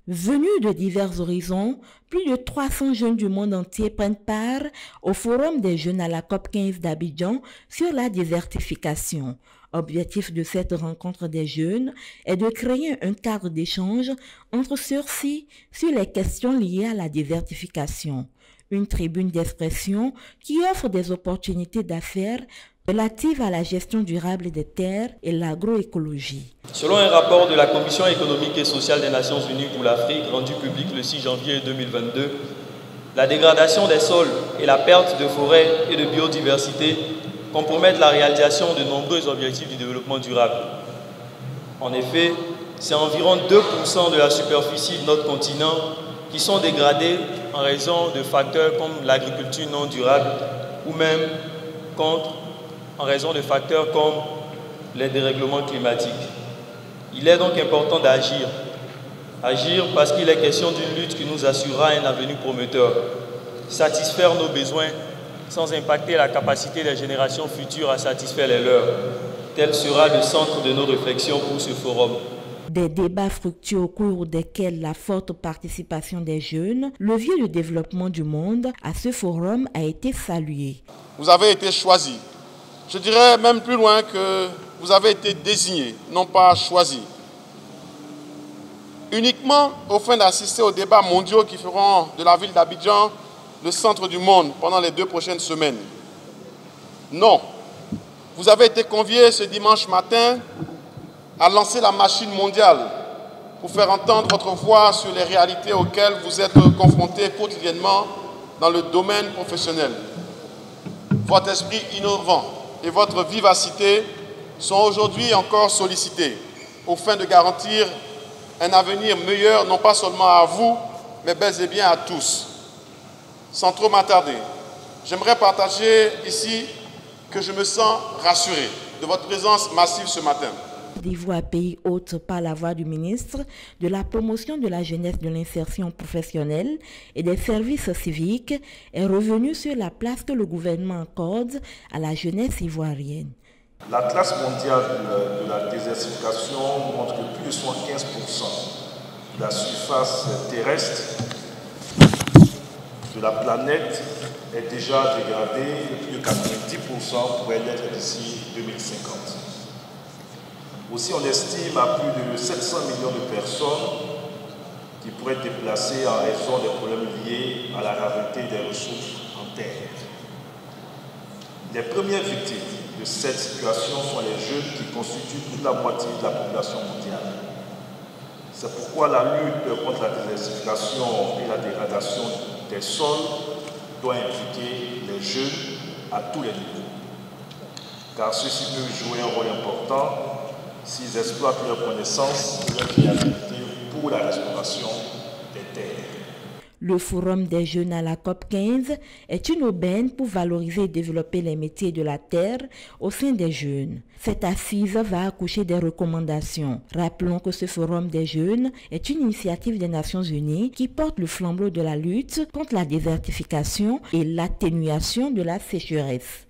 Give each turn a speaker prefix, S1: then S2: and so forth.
S1: Venus de divers horizons, plus de 300 jeunes du monde entier prennent part au Forum des jeunes à la COP15 d'Abidjan sur la désertification. Objectif de cette rencontre des jeunes est de créer un cadre d'échange entre ceux-ci sur les questions liées à la désertification. Une tribune d'expression qui offre des opportunités d'affaires relatives à la gestion durable des terres et l'agroécologie.
S2: Selon un rapport de la Commission économique et sociale des Nations Unies pour l'Afrique, rendu public le 6 janvier 2022, la dégradation des sols et la perte de forêts et de biodiversité compromettent la réalisation de nombreux objectifs du développement durable. En effet, c'est environ 2% de la superficie de notre continent qui sont dégradés en raison de facteurs comme l'agriculture non durable ou même en raison de facteurs comme les dérèglements climatiques. Il est donc important d'agir. Agir parce qu'il est question d'une lutte qui nous assurera un avenir prometteur. Satisfaire nos besoins sans impacter la capacité des générations futures à satisfaire les leurs. Tel sera le centre de nos réflexions pour ce forum.
S1: Des débats fructueux au cours desquels la forte participation des jeunes, levier de développement du monde, à ce forum a été salué.
S3: Vous avez été choisis. Je dirais même plus loin que vous avez été désignés, non pas choisis. Uniquement au fin d'assister aux débats mondiaux qui feront de la ville d'Abidjan le centre du monde pendant les 2 prochaines semaines. Non, vous avez été conviés ce dimanche matin à lancer la machine mondiale pour faire entendre votre voix sur les réalités auxquelles vous êtes confrontés quotidiennement dans le domaine professionnel. Votre esprit innovant et votre vivacité sont aujourd'hui encore sollicités au fin de garantir un avenir meilleur, non pas seulement à vous, mais bel et bien à tous. Sans trop m'attarder, j'aimerais partager ici que je me sens rassuré de votre présence massive ce matin.
S1: D'Ivoire, pays hôte par la voix du ministre de la promotion de la jeunesse, de l'insertion professionnelle et des services civiques, est revenu sur la place que le gouvernement accorde à la jeunesse ivoirienne.
S4: L'Atlas mondial de la désertification montre que plus de 75% de la surface terrestre de la planète est déjà dégradée et plus de 90% pourrait l'être d'ici 2050. Aussi, on estime à plus de 700 millions de personnes qui pourraient être déplacées en raison des problèmes liés à la rareté des ressources en terre. Les premières victimes de cette situation sont les jeunes qui constituent toute la moitié de la population mondiale. C'est pourquoi la lutte contre la désertification et la dégradation des sols doit impliquer les jeunes à tous les niveaux. Car ceux-ci peuvent jouer un rôle important s'ils exploitent leurs connaissances et leur créativité pour la restauration des terres.
S1: Le Forum des jeunes à la COP15 est une aubaine pour valoriser et développer les métiers de la terre au sein des jeunes. Cette assise va accoucher des recommandations. Rappelons que ce Forum des jeunes est une initiative des Nations Unies qui porte le flambeau de la lutte contre la désertification et l'atténuation de la sécheresse.